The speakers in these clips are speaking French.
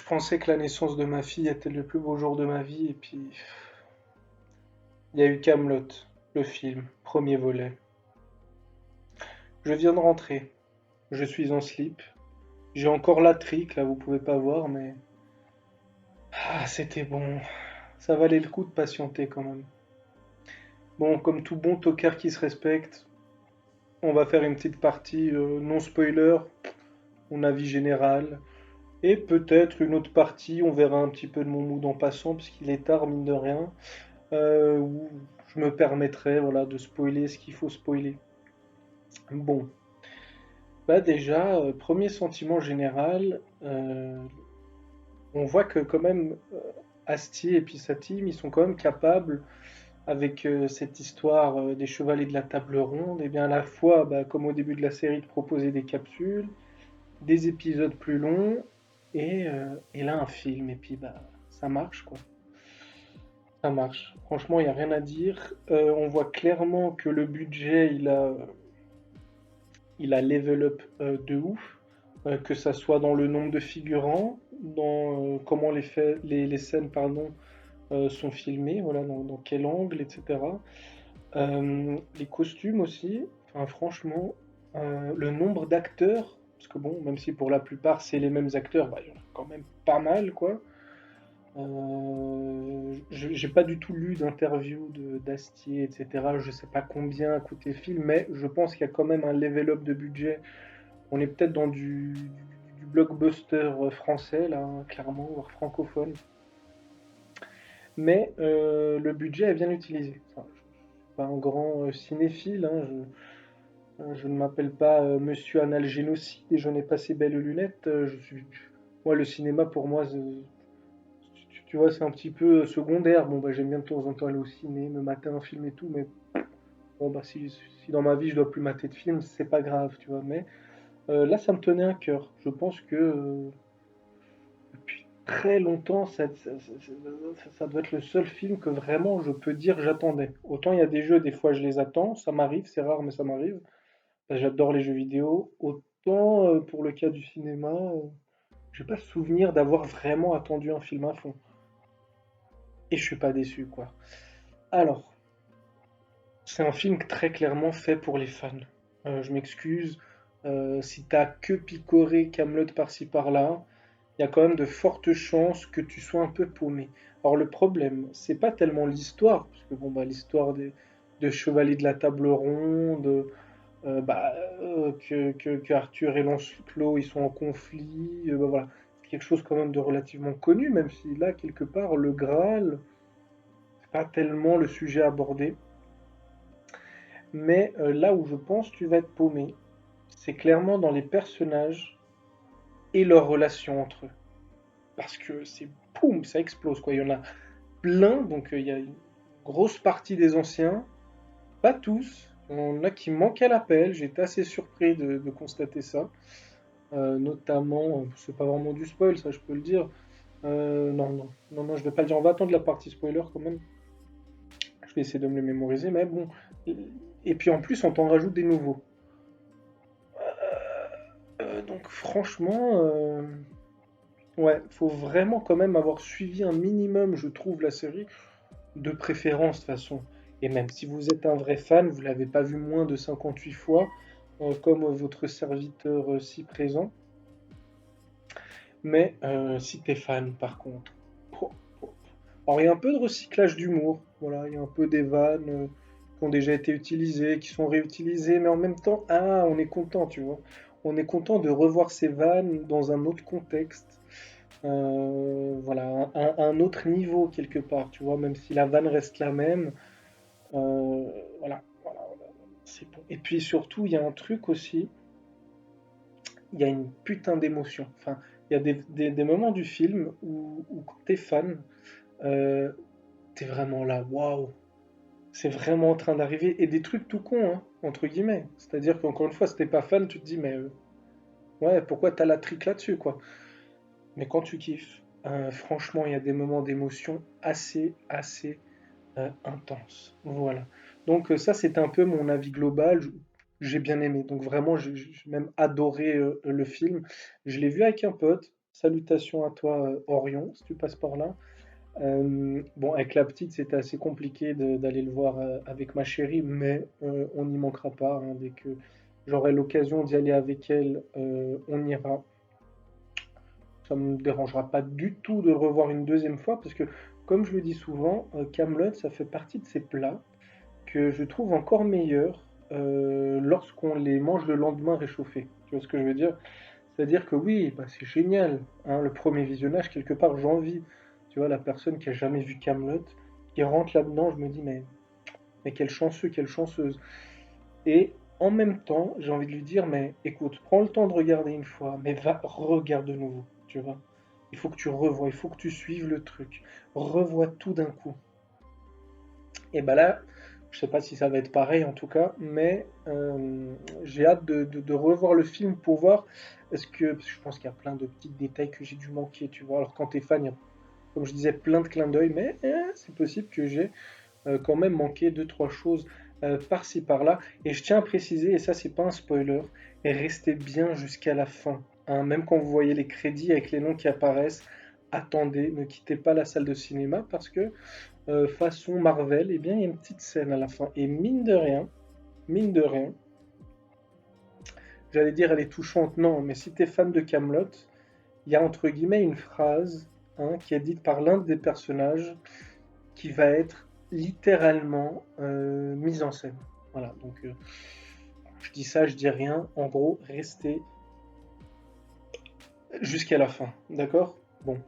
Je pensais que la naissance de ma fille était le plus beau jour de ma vie, et puis il y a eu Camelot, le film, premier volet. Je viens de rentrer, je suis en slip. J'ai encore la trique, là, vous pouvez pas voir, mais c'était bon. Ça valait le coup de patienter quand même. Bon, comme tout bon tocard qui se respecte, on va faire une petite partie non spoiler, mon avis général, et peut-être une autre partie, on verra un petit peu de mon mood en passant, puisqu'il est tard, mine de rien, où je me permettrai, voilà, de spoiler ce qu'il faut spoiler. Bon, bah déjà, premier sentiment général, on voit que quand même Astier et puis sa team, ils sont quand même capables, avec cette histoire des chevaliers de la table ronde, et bien à la fois, bah, comme au début de la série, de proposer des capsules, des épisodes plus longs, et là un film, et puis bah ça marche quoi. Ça marche. Franchement, il n'y a rien à dire. On voit clairement que le budget, il a level up de ouf, que ça soit dans le nombre de figurants, dans comment les scènes pardon, sont filmées, voilà, dans quel angle, etc. Les costumes aussi, enfin, franchement, le nombre d'acteurs, parce que bon, même si pour la plupart c'est les mêmes acteurs, bah, il y en a quand même pas mal, quoi. J'ai pas du tout lu d'interview d'Astier, etc. Je sais pas combien a coûté le film, mais je pense qu'il y a quand même un level up de budget. On est peut-être dans du blockbuster français, là, hein, clairement, voire francophone. Mais le budget est bien utilisé. Enfin, je suis pas un grand cinéphile, hein, je ne m'appelle pas Monsieur Analgénocide et je n'ai pas ces belles lunettes. Moi, le cinéma, pour moi, tu vois, c'est un petit peu secondaire. Bon, bah, j'aime bien de temps en temps aller au ciné, me mater un film et tout, mais bon, bah, si dans ma vie je dois plus mater de films, c'est pas grave, tu vois. Mais là, ça me tenait à cœur. Je pense que depuis très longtemps, ça doit être le seul film que vraiment je peux dire j'attendais. Autant il y a des jeux, des fois je les attends, ça m'arrive, c'est rare, mais ça m'arrive. J'adore les jeux vidéo. Autant pour le cas du cinéma, j'ai pas souvenir d'avoir vraiment attendu un film à fond. Et je suis pas déçu, quoi. Alors, c'est un film très clairement fait pour les fans. Je m'excuse, si t'as que picoré Camelot par-ci par-là, il y a quand même de fortes chances que tu sois un peu paumé. Alors le problème, c'est pas tellement l'histoire, parce que bon bah l'histoire de Chevalier de la Table Ronde, bah, que Arthur et Lancelot ils sont en conflit, bah, voilà, c'est quelque chose quand même de relativement connu, même si là quelque part le Graal, c'est pas tellement le sujet abordé. Mais là où je pense que tu vas être paumé, c'est clairement dans les personnages et leurs relations entre eux. Parce que c'est poum, ça explose quoi. Il y en a plein, donc il y a une grosse partie des anciens, pas tous. Il y en a qui manquent à l'appel. J'étais assez surpris de constater ça. Notamment, c'est pas vraiment du spoil, ça je peux le dire. Non, non, non, non, je vais pas le dire. On va attendre la partie spoiler quand même. Je vais essayer de me le mémoriser, mais bon. Et puis en plus, on t'en rajoute des nouveaux. Donc franchement, ouais, faut vraiment quand même avoir suivi un minimum, je trouve, la série, de préférence de toute façon. Et même si vous êtes un vrai fan, vous l'avez pas vu moins de 58 fois, comme votre serviteur si présent. Mais si t'es fan, par contre, po- po- alors il y a un peu de recyclage d'humour, voilà, il y a un peu des vannes qui ont déjà été utilisées, qui sont réutilisées, mais en même temps, ah, on est content, tu vois. On est content de revoir ces vannes dans un autre contexte, voilà, un autre niveau quelque part, tu vois, même si la vanne reste la même, euh, voilà, voilà, voilà, c'est bon. Et puis surtout, il y a un truc aussi, il y a une putain d'émotion. Enfin, il y a des moments du film où quand t'es fan, euh, t'es vraiment là, waouh, c'est vraiment en train d'arriver. Et des trucs tout cons, hein, entre guillemets. C'est-à-dire qu'encore une fois, si t'es pas fan, tu te dis, mais ouais, pourquoi t'as la trique là-dessus, quoi. Mais quand tu kiffes, franchement, il y a des moments d'émotion assez intenses. Voilà. Donc ça, c'est un peu mon avis global. J'ai bien aimé. Donc vraiment, j'ai même adoré le film. Je l'ai vu avec un pote. Salutations à toi, Orion, si tu passes par là. Bon, avec la petite, c'était assez compliqué d'aller le voir avec ma chérie, mais on n'y manquera pas, hein. Dès que j'aurai l'occasion d'y aller avec elle, on ira. Ça me dérangera pas du tout de le revoir une deuxième fois, parce que, comme je le dis souvent, Camelot, ça fait partie de ces plats que je trouve encore meilleurs lorsqu'on les mange le lendemain réchauffés. Tu vois ce que je veux dire? C'est-à-dire que oui, bah, c'est génial, hein, le premier visionnage, quelque part, j'envie. Tu vois, la personne qui a jamais vu Camelot, qui rentre là-dedans, je me dis, mais quel chanceux, quelle chanceuse. Et en même temps, j'ai envie de lui dire, mais écoute, prends le temps de regarder une fois, mais va, regarde de nouveau, tu vois. Il faut que tu revoies, il faut que tu suives le truc. Revois tout d'un coup. Et bah là, je sais pas si ça va être pareil en tout cas, mais j'ai hâte de revoir le film pour voir parce que je pense qu'il y a plein de petits détails que j'ai dû manquer, tu vois. Alors quand t'es fan, il y a, comme je disais, plein de clins d'œil, mais c'est possible que j'ai quand même manqué deux, trois choses par-ci par-là. Et je tiens à préciser, et ça c'est pas un spoiler, et restez bien jusqu'à la fin, hein. Même quand vous voyez les crédits avec les noms qui apparaissent, attendez, ne quittez pas la salle de cinéma parce que façon Marvel, eh bien, il y a une petite scène à la fin. Et mine de rien, j'allais dire elle est touchante, non, mais si t'es fan de Camelot, il y a entre guillemets une phrase, hein, qui est dite par l'un des personnages qui va être littéralement mise en scène. Voilà, donc je dis ça, je dis rien. En gros, restez jusqu'à la fin, d'accord? Bon,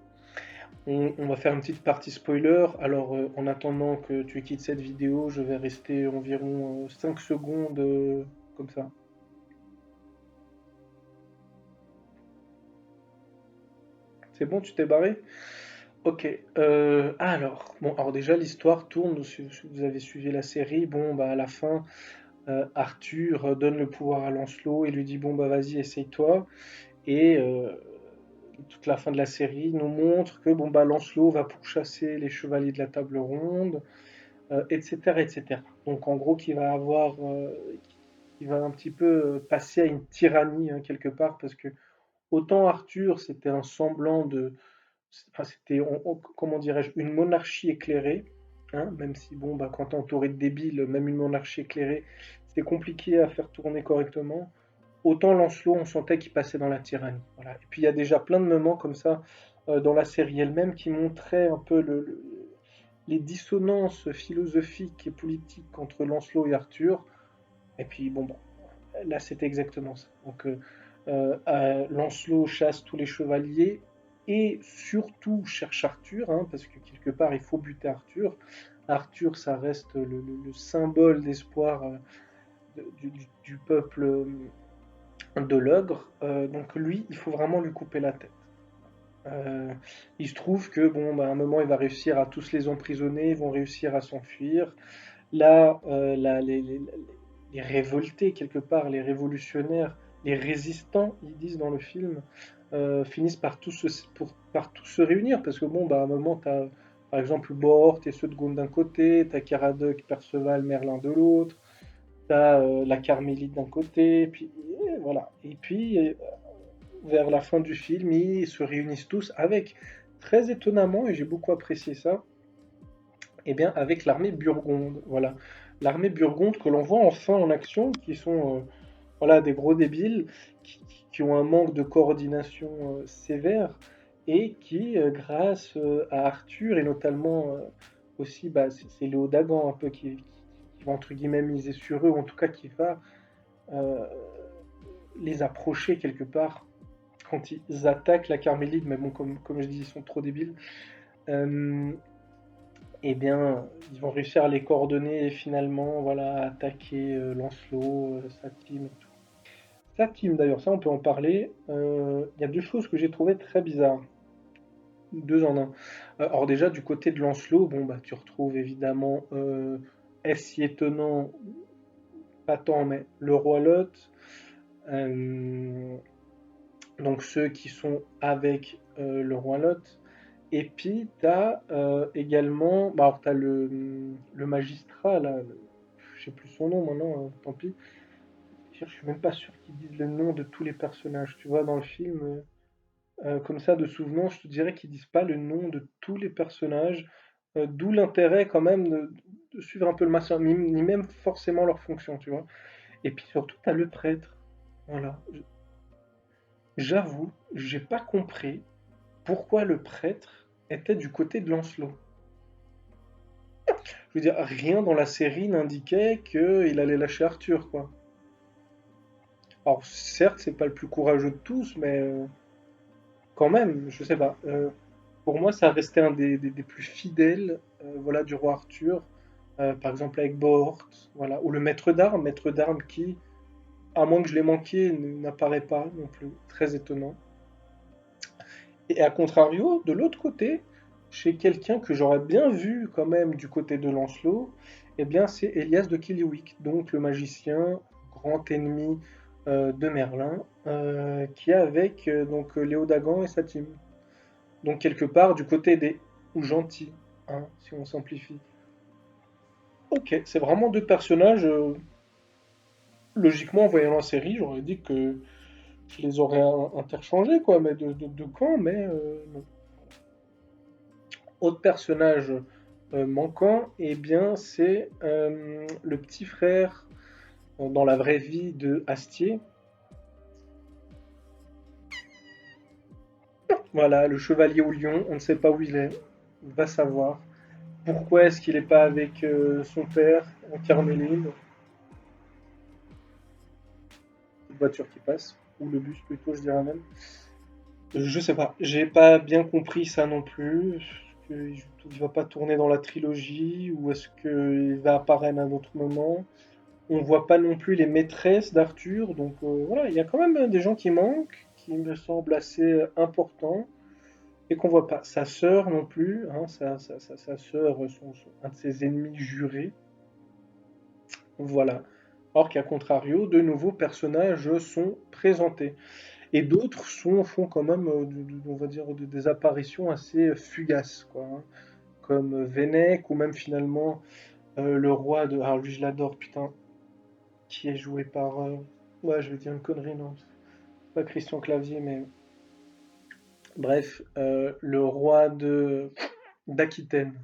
on va faire une petite partie spoiler. Alors, en attendant que tu quittes cette vidéo, je vais rester environ 5 secondes comme ça. C'est bon, tu t'es barré? Ok. Alors déjà l'histoire tourne. Si vous avez suivi la série, bon bah à la fin, Arthur donne le pouvoir à Lancelot et lui dit bon bah vas-y essaye-toi. Et toute la fin de la série nous montre que bon bah Lancelot va pourchasser les chevaliers de la table ronde, etc., etc. Donc en gros qui va un petit peu passer à une tyrannie, hein, quelque part parce que autant Arthur c'était un semblant de enfin, c'était, comment dirais-je, une monarchie éclairée, hein, même si, bon, bah, quand t'es entouré de débiles, même une monarchie éclairée, c'est compliqué à faire tourner correctement. Autant Lancelot, on sentait qu'il passait dans la tyrannie. Voilà. Et puis il y a déjà plein de moments comme ça dans la série elle-même qui montraient un peu les dissonances philosophiques et politiques entre Lancelot et Arthur. Et puis bon, bah, là c'était exactement ça. Donc Lancelot chasse tous les chevaliers et surtout cherche Arthur, hein, parce que quelque part il faut buter Arthur. Arthur, ça reste le symbole d'espoir du peuple de l'ogre. Donc lui, il faut vraiment lui couper la tête. Euh, il se trouve que bon, bah, à un moment, il va réussir à tous les emprisonner, ils vont réussir à s'enfuir. Là, les révoltés, quelque part, les révolutionnaires, les résistants, ils disent dans le film, finissent par tous se réunir. Parce que, bon, bah, à un moment, tu as, par exemple, Bort et Cedgone d'un côté, tu as Caradoc, Perceval, Merlin de l'autre, tu as la Carmélite d'un côté, puis et voilà. Et puis, vers la fin du film, ils se réunissent tous avec, très étonnamment, et j'ai beaucoup apprécié ça, eh bien, avec l'armée burgonde. Voilà. L'armée burgonde que l'on voit enfin en action, qui sont voilà, des gros débiles, qui ont un manque de coordination sévère, et qui, grâce à Arthur, et notamment aussi, bah, c'est Léodagan un peu qui va entre guillemets miser sur eux, ou en tout cas qui va euh, les approcher quelque part quand ils attaquent la Carmélide, mais bon, comme je dis, ils sont trop débiles. Euh, eh bien, ils vont réussir à les coordonner et finalement, voilà, attaquer Lancelot, sa team et tout. Sa team, d'ailleurs, ça, on peut en parler. Il y a deux choses que j'ai trouvées très bizarres. Deux en un. Alors déjà, du côté de Lancelot, bon, bah, tu retrouves évidemment, est-ce si étonnant, pas tant, mais le roi Lot, euh, donc ceux qui sont avec le roi Lot. Et puis, tu as également, bah, alors, tu as le magistrat, là, je sais plus son nom maintenant, tant pis. Je suis même pas sûr qu'ils disent le nom de tous les personnages, tu vois, dans le film. comme ça de souvenance, je te dirais qu'ils disent pas le nom de tous les personnages, d'où l'intérêt quand même de suivre un peu le massacre, ni même forcément leur fonction, tu vois. Et puis surtout, t'as le prêtre. Voilà. J'avoue, j'ai pas compris pourquoi le prêtre était du côté de Lancelot. Je veux dire, rien dans la série n'indiquait qu'il allait lâcher Arthur, quoi. Alors certes, c'est pas le plus courageux de tous, mais quand même, je sais pas. Pour moi, ça restait un des plus fidèles, voilà, du roi Arthur. Par exemple avec Bohort, voilà, ou le maître d'armes qui, à moins que je l'ai manqué, n'apparaît pas non plus. Très étonnant. Et à contrario, de l'autre côté, chez quelqu'un que j'aurais bien vu quand même du côté de Lancelot, eh bien c'est Elias de Kiliwick, donc le magicien, grand ennemi de Merlin, qui est avec Léodagan et sa team. Donc quelque part du côté des ou gentils, hein, si on simplifie. Ok, c'est vraiment deux personnages. Logiquement, en voyant la série, j'aurais dit que je les aurais interchangés, quoi, mais de quand, mais non. Autre personnage manquant, eh bien, c'est le petit frère dans la vraie vie de Astier. Voilà, le chevalier au lion, on ne sait pas où il est, va savoir. Pourquoi est-ce qu'il n'est pas avec son père en Carméline? Une voiture qui passe, ou le bus plutôt, je dirais même. Je sais pas, j'ai pas bien compris ça non plus. Est-ce qu'il va pas tourner dans la trilogie ou est-ce qu'il va apparaître à un autre moment? On voit pas non plus les maîtresses d'Arthur, donc voilà, il y a quand même des gens qui manquent, qui me semblent assez importants, et qu'on voit pas. Sa sœur non plus, hein, sa sœur, un de ses ennemis jurés, voilà. Or qu'à contrario, de nouveaux personnages sont présentés. Et d'autres font quand même, on va dire, des apparitions assez fugaces, quoi, hein. Comme Vennec, ou même finalement le roi de... Ah, lui, je l'adore, putain. Qui est joué par... Ouais, je vais dire une connerie, non. C'est pas Christian Clavier, mais... Bref, le roi de d'Aquitaine.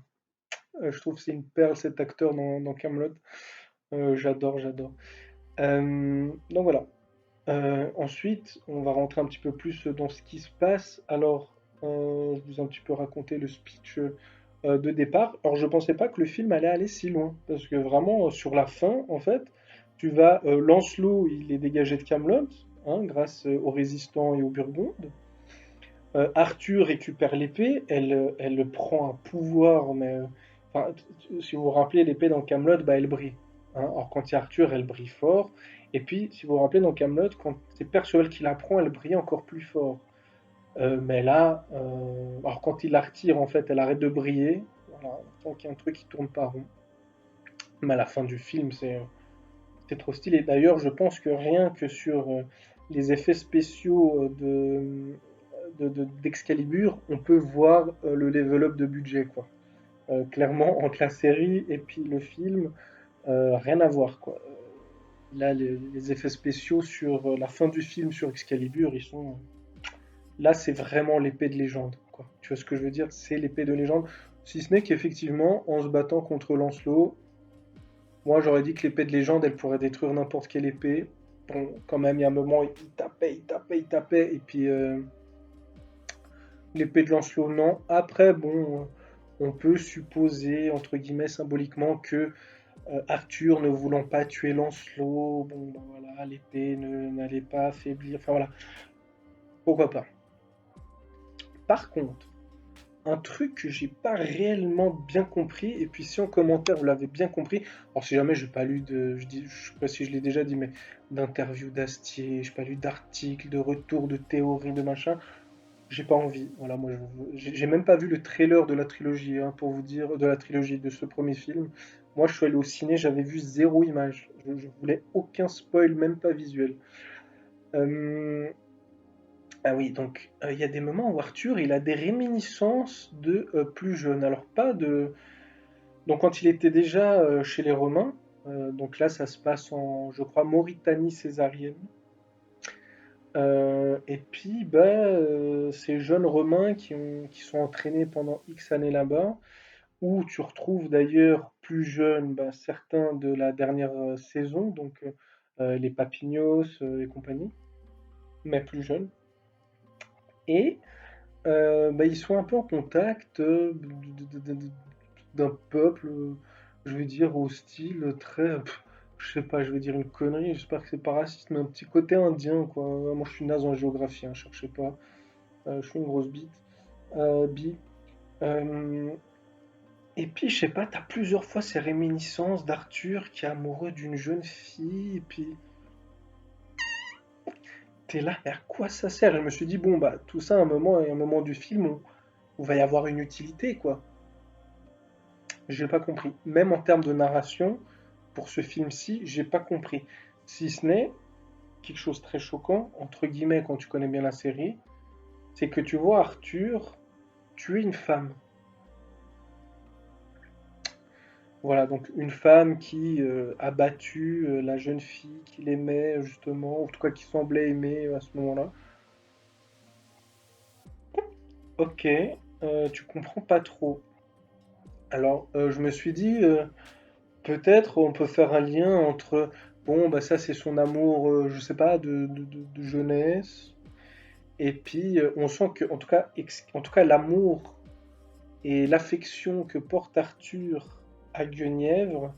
Je trouve que c'est une perle, cet acteur dans Camelot. J'adore, j'adore. Donc voilà. Ensuite, on va rentrer un petit peu plus dans ce qui se passe. Alors, je vous ai un petit peu raconté le speech de départ. Alors, je pensais pas que le film allait aller si loin, parce que vraiment, sur la fin, en fait, Lancelot, il est dégagé de Camelot, hein, grâce aux résistants et aux Burgondes. Arthur récupère l'épée, elle prend un pouvoir, mais enfin, si vous vous rappelez, l'épée dans Camelot, bah, elle brille, hein. Alors quand il y a Arthur, elle brille fort. Et puis, si vous vous rappelez, dans Camelot, quand c'est Perceval qui la prend, elle brille encore plus fort. Mais là, alors quand il la retire, en fait, elle arrête de briller. Voilà, on sent qu'il y a un truc qui tourne pas rond. Mais à la fin du film, c'est trop stylé. D'ailleurs, je pense que rien que sur les effets spéciaux d'Excalibur, on peut voir le level up de budget, quoi. Clairement, entre la série et puis le film, rien à voir, quoi. Là, les effets spéciaux sur la fin du film sur Excalibur, ils sont. Là, c'est vraiment l'épée de légende, quoi. Tu vois ce que je veux dire? C'est l'épée de légende. Si ce n'est qu'effectivement, en se battant contre Lancelot, moi j'aurais dit que l'épée de légende, elle pourrait détruire n'importe quelle épée. Bon, quand même, il y a un moment, il tapait, il tapait, il tapait, et puis l'épée de Lancelot, non. Après, bon, on peut supposer, entre guillemets, symboliquement, que Arthur, ne voulant pas tuer Lancelot, bon, ben voilà, l'épée n'allait pas affaiblir. Enfin voilà, pourquoi pas. Par contre, un truc que j'ai pas réellement bien compris, et puis si en commentaire vous l'avez bien compris, alors si jamais j'ai pas lu je sais pas si je l'ai déjà dit, mais d'interviews d'Astier, j'ai pas lu d'articles, de retours, de théories, de machin, j'ai pas envie. Voilà, moi, j'ai même pas vu le trailer de la trilogie, hein, pour vous dire, de la trilogie de ce premier film. Moi, je suis allé au ciné, j'avais vu zéro image. Je voulais aucun spoil, même pas visuel. Euh, Ah oui, donc il y a des moments où Arthur, il a des réminiscences de plus jeune. Alors pas de. Donc quand il était déjà chez les Romains, donc là ça se passe en, je crois, Mauritanie césarienne. Et puis, bah, ces jeunes Romains qui sont entraînés pendant X années là-bas, où tu retrouves d'ailleurs plus jeunes, bah, certains de la dernière saison, donc les Papignos et compagnie, mais plus jeunes. Et bah, ils sont un peu en contact d'un peuple, je vais dire, hostile, très, je sais pas, je vais dire une connerie, j'espère que c'est pas raciste, mais un petit côté indien, quoi. Moi, je suis naze en géographie, hein, cherchez pas. Je suis une grosse bite. Bi. Euh, et puis, je sais pas, t'as plusieurs fois ces réminiscences d'Arthur qui est amoureux d'une jeune fille, et puis t'es là, mais à quoi ça sert? Et je me suis dit, bon, bah, tout ça, à un moment du film, où va y avoir une utilité, quoi. J'ai pas compris. Même en termes de narration, pour ce film-ci, j'ai pas compris. Si ce n'est quelque chose de très choquant, entre guillemets, quand tu connais bien la série, c'est que tu vois Arthur tuer une femme. Voilà, donc une femme qui a battu la jeune fille qu'il aimait, justement, ou en tout cas qui semblait aimer à ce moment-là. Ok, tu comprends pas trop. Alors, je me suis dit, peut-être on peut faire un lien entre, bon, bah ça c'est son amour, je sais pas, de jeunesse, et puis on sent que, en tout cas l'amour et l'affection que porte Arthur à Guenièvre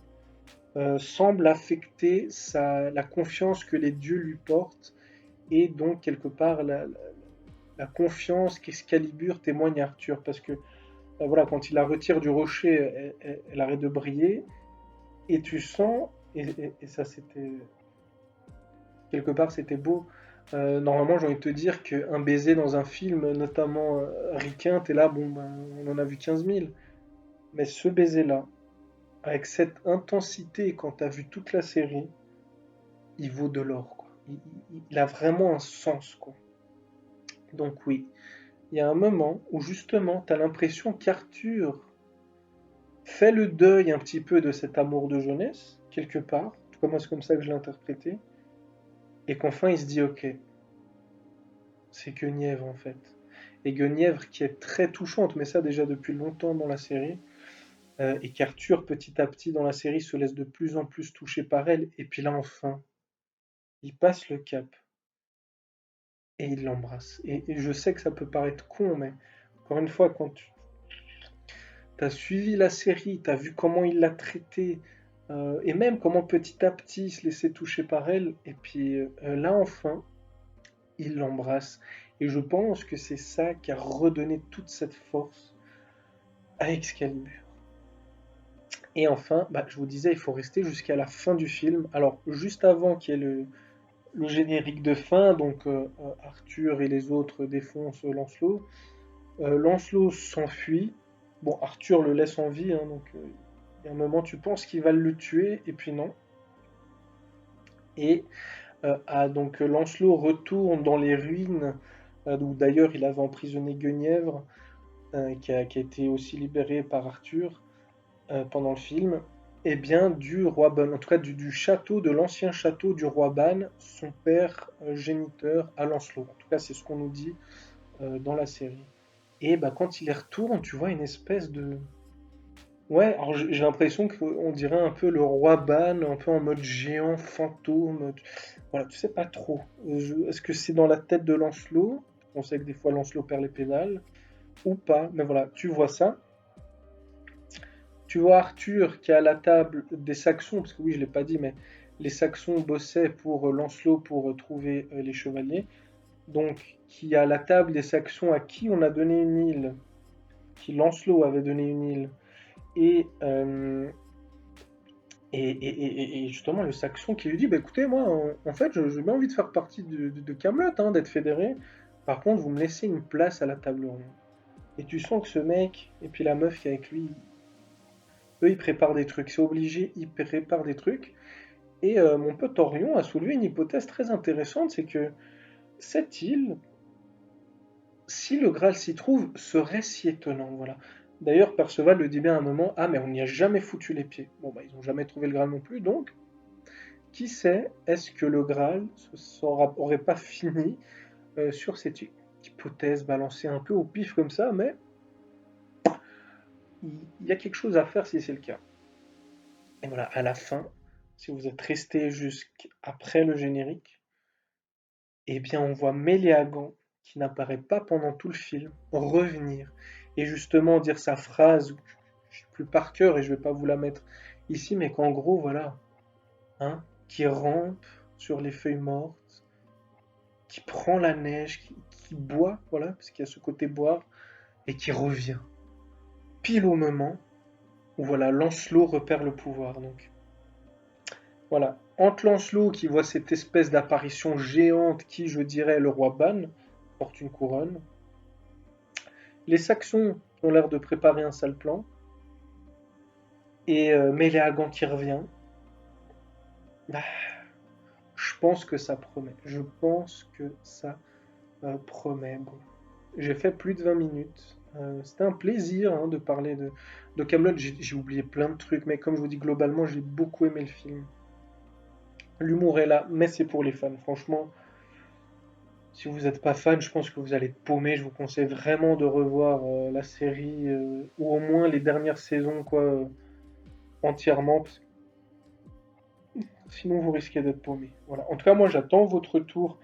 semble affecter la confiance que les dieux lui portent, et donc quelque part la confiance qu'Excalibur témoigne à Arthur, parce que voilà, quand il la retire du rocher, elle arrête de briller, et tu sens, et ça c'était quelque part c'était beau. Normalement, j'ai envie de te dire qu'un baiser dans un film, notamment ricain, t'es là, bon, ben, on en a vu 15 000. Mais ce baiser-là, avec cette intensité, quand t'as vu toute la série, il vaut de l'or, quoi. Il a vraiment un sens, quoi. Donc oui, il y a un moment où justement, t'as l'impression qu'Arthur fait le deuil un petit peu de cet amour de jeunesse, quelque part. En tout cas, moi, c'est comme ça que je l'ai interprété. Et qu'enfin, il se dit, ok, c'est Guenièvre, en fait. Et Guenièvre qui est très touchante, mais ça déjà depuis longtemps dans la série, et qu'Arthur, petit à petit dans la série, se laisse de plus en plus toucher par elle, et puis là, enfin, il passe le cap, et il l'embrasse. Et je sais que ça peut paraître con, mais encore une fois, quand tu as suivi la série, tu as vu comment il l'a traitée, et même comment petit à petit il se laissait toucher par elle, et puis là, enfin, il l'embrasse. Et je pense que c'est ça qui a redonné toute cette force à Excalibur. Et enfin, bah, je vous disais, il faut rester jusqu'à la fin du film. Alors, juste avant qu'il y ait le générique de fin, donc Arthur et les autres défoncent Lancelot. Lancelot s'enfuit. Bon, Arthur le laisse en vie, hein, donc il y a un moment, tu penses qu'il va le tuer, et puis non. Et donc Lancelot retourne dans les ruines, où d'ailleurs il avait emprisonné Guenièvre, qui a été aussi libéré par Arthur pendant le film, et bien du roi Ban, en tout cas du château, de l'ancien château du roi Ban, son père géniteur à Lancelot. En tout cas, c'est ce qu'on nous dit dans la série. Et bah, quand il y retourne, tu vois une espèce de... Ouais, alors j'ai l'impression qu'on dirait un peu le roi Ban, un peu en mode géant, fantôme. Voilà, tu sais pas trop. Est-ce que c'est dans la tête de Lancelot? On sait que des fois Lancelot perd les pédales, ou pas. Mais voilà, tu vois ça. Tu vois Arthur qui est à la table des Saxons, parce que oui, je ne l'ai pas dit, mais les Saxons bossaient pour Lancelot pour trouver les chevaliers. Donc, qui est à la table des Saxons à qui on a donné une île, qui Lancelot avait donné une île, et, euh, et justement le Saxon qui lui dit, bah, écoutez, moi, en fait, j'ai bien envie de faire partie de Camelot, hein, d'être fédéré. Par contre, vous me laissez une place à la table ronde. Et tu sens que ce mec, et puis la meuf qui est avec lui, eux, ils préparent des trucs. C'est obligé, ils préparent des trucs. Et mon pote Orion a soulevé une hypothèse très intéressante, c'est que cette île, si le Graal s'y trouve, serait si étonnant. Voilà. D'ailleurs, Perceval le dit bien à un moment, ah mais on n'y a jamais foutu les pieds. Bon bah ils n'ont jamais trouvé le Graal non plus, donc qui sait, est-ce que le Graal aurait pas fini sur cette hypothèse balancée un peu au pif comme ça, mais il y a quelque chose à faire si c'est le cas. Et voilà, à la fin, si vous êtes resté jusqu'après le générique, eh bien on voit Méléagan, qui n'apparaît pas pendant tout le film, revenir et justement dire sa phrase, je sais plus par cœur et je vais pas vous la mettre ici, mais qu'en gros, voilà, hein, qui rampe sur les feuilles mortes, qui prend la neige, qui boit, voilà, parce qu'il y a ce côté boire, et qui revient, pile au moment où voilà, Lancelot repère le pouvoir. Donc voilà, entre Lancelot qui voit cette espèce d'apparition géante qui, je dirais, le roi Ban, porte une couronne, les Saxons qui ont l'air de préparer un sale plan, et Méléagant qui revient, bah, je pense que ça promet. Je pense que ça promet. Bon, j'ai fait plus de 20 minutes. C'était un plaisir hein, de parler de Camelot. J'ai oublié plein de trucs, mais comme je vous dis, globalement, j'ai beaucoup aimé le film. L'humour est là, mais c'est pour les fans. Franchement, si vous n'êtes pas fan, je pense que vous allez être paumé. Je vous conseille vraiment de revoir la série, ou au moins les dernières saisons, quoi, entièrement, parce que sinon vous risquez d'être paumé. Voilà. En tout cas, moi, j'attends votre retour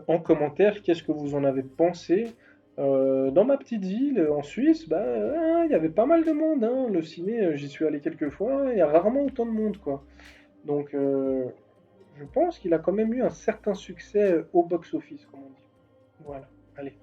en commentaire. Qu'est-ce que vous en avez pensé? Dans ma petite ville, en Suisse, bah, il y avait pas mal de monde, hein. Le ciné, j'y suis allé quelques fois. Il y a rarement autant de monde, quoi. Donc, je pense qu'il a quand même eu un certain succès au box-office, comme on dit. Voilà. Allez.